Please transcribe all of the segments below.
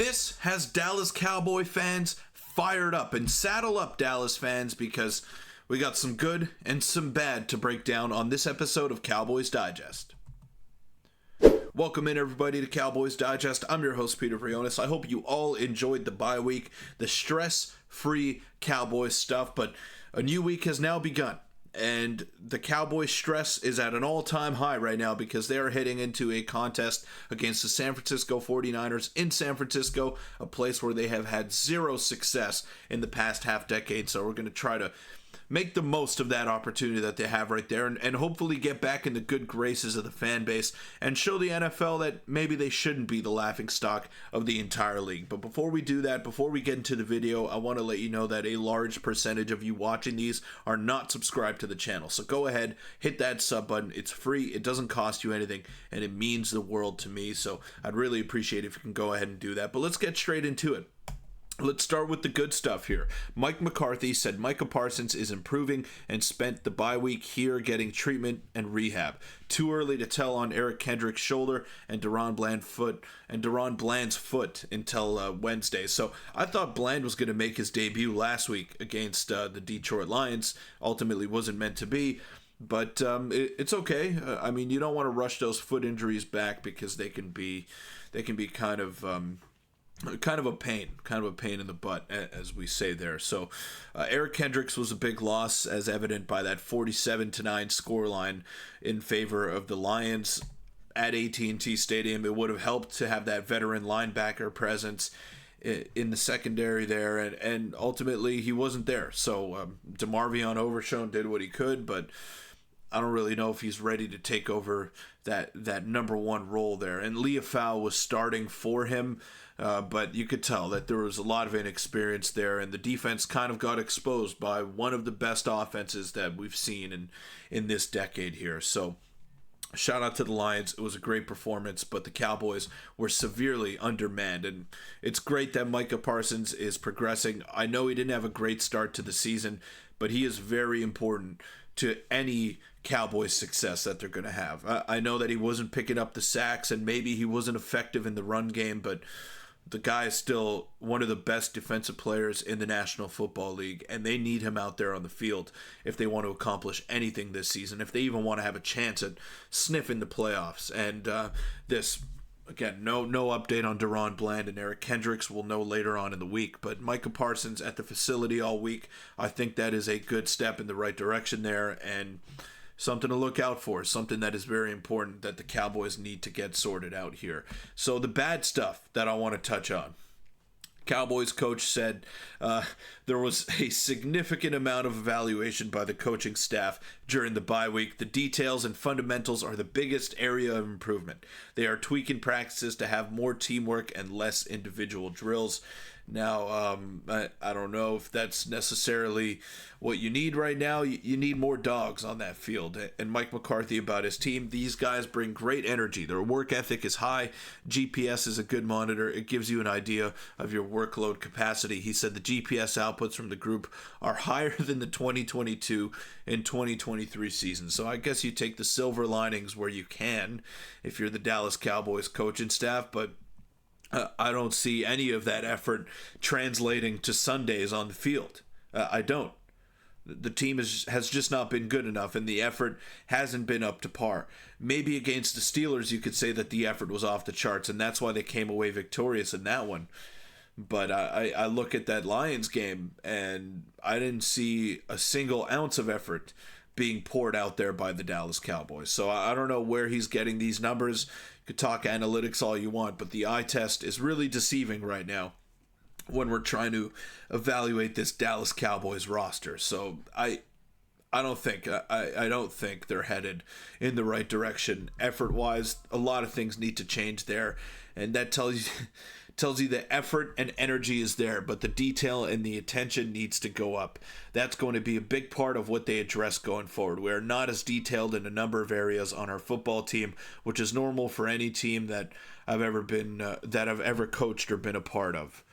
This has Dallas Cowboy fans fired up, and saddle up, Dallas fans, because we got some good and some bad to break down on this episode of Cowboys Digest. Welcome in, everybody, to Cowboys Digest. I'm your host, Peter Vryonis. I hope you all enjoyed the bye week, the stress-free Cowboys stuff, but a new week has now begun. And the Cowboys' stress is at an all-time high right now because they are heading into a contest against the San Francisco 49ers in San Francisco, a place where they have had zero success in the past half-decade. So we're going to try to make the most of that opportunity that they have right there and hopefully get back in the good graces of the fan base and show the NFL that maybe they shouldn't be the laughingstock of the entire league. But before we do that, before we get into the video, I want to let you know that a large percentage of you watching these are not subscribed to the channel. So go ahead, hit that sub button. It's free, it doesn't cost you anything, and it means the world to me. So I'd really appreciate it if you can go ahead and do that. But let's get straight into it. Let's start with the good stuff here. Mike McCarthy said Micah Parsons is improving and spent the bye week here getting treatment and rehab. Too early to tell on Eric Kendricks' shoulder and DaRon Bland's foot until Wednesday. So I thought Bland was going to make his debut last week against the Detroit Lions. Ultimately wasn't meant to be. But it's okay. I mean, you don't want to rush those foot injuries back because they can be kind of a pain in the butt, as we say there. So Eric Kendricks was a big loss, as evident by that 47-9 scoreline in favor of the Lions at AT&T Stadium. It would have helped to have that veteran linebacker presence in the secondary there, and ultimately he wasn't there. So DeMarvion Overshown did what he could, but I don't really know if he's ready to take over that number one role there. And Leafau was starting for him, but you could tell that there was a lot of inexperience there, and the defense kind of got exposed by one of the best offenses that we've seen in this decade here. So shout out to the Lions. It was a great performance, but the Cowboys were severely undermanned, and it's great that Micah Parsons is progressing. I know he didn't have a great start to the season, but he is very important to any Cowboys success that they're going to have. I know that he wasn't picking up the sacks and maybe he wasn't effective in the run game, but the guy is still one of the best defensive players in the National Football League, and they need him out there on the field if they want to accomplish anything this season, if they even want to have a chance at sniffing the playoffs. And Again, no update on DaRon Bland and Eric Kendricks. We'll know later on in the week. But Micah Parsons at the facility all week, I think that is a good step in the right direction there and something to look out for, something that is very important that the Cowboys need to get sorted out here. So the bad stuff that I want to touch on. Cowboys coach said there was a significant amount of evaluation by the coaching staff during the bye week. The details and fundamentals are the biggest area of improvement. They are tweaking practices to have more teamwork and less individual drills. Now, I don't know if that's necessarily what you need right now. You need more dogs on that field. And Mike McCarthy about his team, these guys bring great energy. Their work ethic is high. GPS is a good monitor. It gives you an idea of your workload capacity. He said the GPS outputs from the group are higher than the 2022 and 2023 seasons. So I guess you take the silver linings where you can if you're the Dallas Cowboys coaching staff, but I don't see any of that effort translating to Sundays on the field. I don't. The team has just not been good enough, and the effort hasn't been up to par. Maybe against the Steelers, you could say that the effort was off the charts, and that's why they came away victorious in that one. But I look at that Lions game, and I didn't see a single ounce of effort being poured out there by the Dallas Cowboys. So I don't know where he's getting these numbers. You could talk analytics all you want, but the eye test is really deceiving right now when we're trying to evaluate this Dallas Cowboys roster. So I don't think they're headed in the right direction effort-wise. A lot of things need to change there, and that tells you the effort and energy is there, but the detail and the attention needs to go up. That's going to be a big part of what they address going forward. We are not as detailed in a number of areas on our football team, which is normal for any team that I've ever coached or been a part of.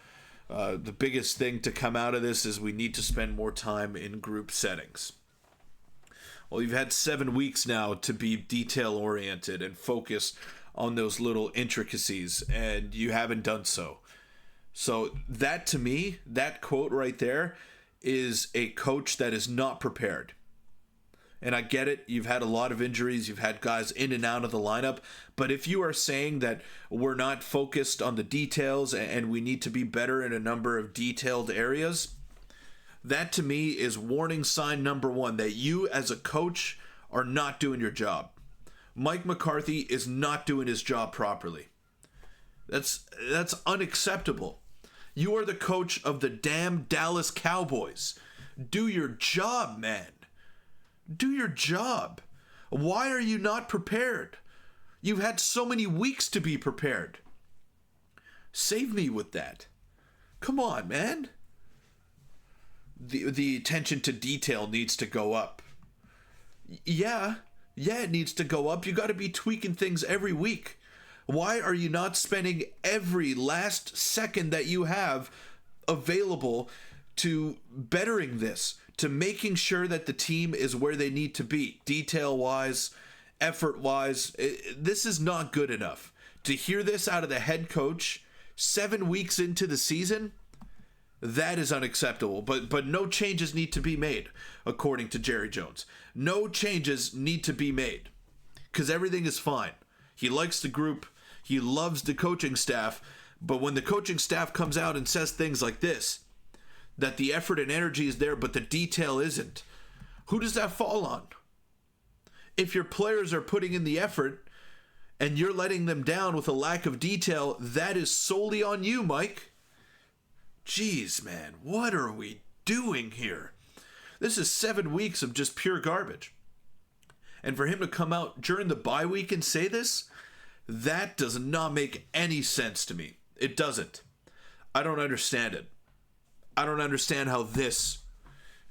The biggest thing to come out of this is we need to spend more time in group settings. Well, you've had 7 weeks now to be detail-oriented and focus on those little intricacies, and you haven't done so. So that, to me, that quote right there is a coach that is not prepared. And I get it. You've had a lot of injuries. You've had guys in and out of the lineup. But if you are saying that we're not focused on the details and we need to be better in a number of detailed areas, that to me is warning sign number one, that you as a coach are not doing your job. Mike McCarthy is not doing his job properly. That's unacceptable. You are the coach of the damn Dallas Cowboys. Do your job, man. Do your job. Why are you not prepared? You've had so many weeks to be prepared. Save me with that. Come on, man. The attention to detail needs to go up. Yeah, it needs to go up. You got to be tweaking things every week. Why are you not spending every last second that you have available to bettering this, to making sure that the team is where they need to be, detail-wise, effort-wise? This is not good enough. To hear this out of the head coach 7 weeks into the season, that is unacceptable. But no changes need to be made, according to Jerry Jones. No changes need to be made, because everything is fine. He likes the group. He loves the coaching staff. But when the coaching staff comes out and says things like this, that the effort and energy is there, but the detail isn't, who does that fall on? If your players are putting in the effort and you're letting them down with a lack of detail, that is solely on you, Mike. Jeez, man, what are we doing here? This is 7 weeks of just pure garbage. And for him to come out during the bye week and say this, that does not make any sense to me. It doesn't. I don't understand it. I don't understand how this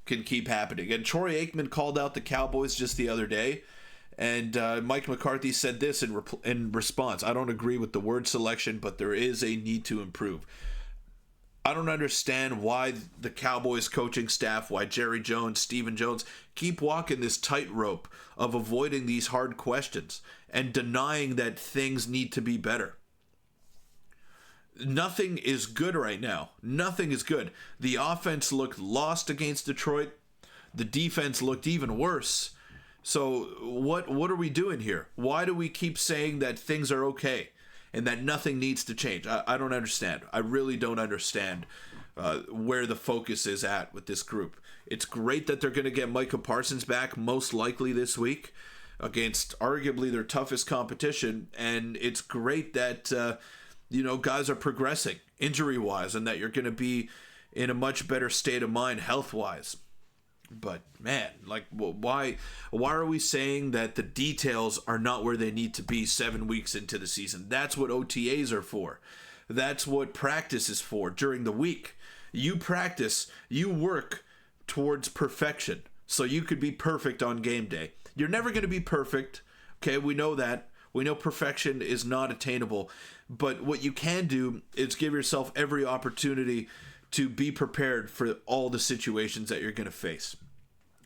can keep happening. And Troy Aikman called out the Cowboys just the other day, and Mike McCarthy said this in response. I don't agree with the word selection, but there is a need to improve. I don't understand why the Cowboys coaching staff, why Jerry Jones, Stephen Jones, keep walking this tightrope of avoiding these hard questions and denying that things need to be better. Nothing is good right now. Nothing is good. The offense looked lost against Detroit. The defense looked even worse. So what are we doing here? Why do we keep saying that things are okay and that nothing needs to change? I don't understand. I really don't understand where the focus is at with this group. It's great that they're going to get Micah Parsons back most likely this week against arguably their toughest competition. And it's great that guys are progressing injury-wise and that you're going to be in a much better state of mind health-wise. But, man, why are we saying that the details are not where they need to be 7 weeks into the season? That's what OTAs are for. That's what practice is for during the week. You practice, you work towards perfection so you could be perfect on game day. You're never going to be perfect, okay? We know that. We know perfection is not attainable. But what you can do is give yourself every opportunity to be prepared for all the situations that you're going to face.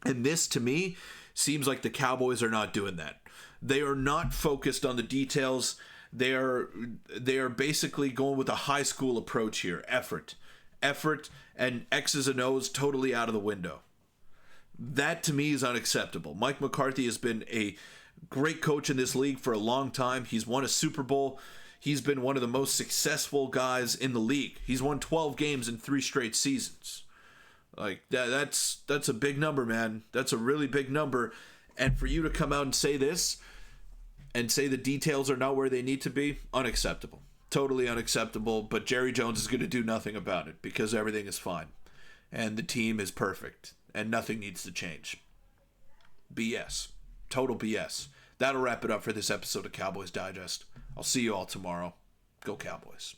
And this, to me, seems like the Cowboys are not doing that. They are not focused on the details. They are basically going with a high school approach here. Effort, and X's and O's totally out of the window. That, to me, is unacceptable. Mike McCarthy has been a great coach in this league for a long time. He's won a Super Bowl. He's been one of the most successful guys in the league. He's won 12 games in 3 straight seasons. That's a big number, man. That's a really big number. And for you to come out and say this and say the details are not where they need to be, unacceptable. Totally unacceptable. But Jerry Jones is going to do nothing about it because everything is fine. And the team is perfect. And nothing needs to change. BS. Total BS. That'll wrap it up for this episode of Cowboys Digest. I'll see you all tomorrow. Go Cowboys.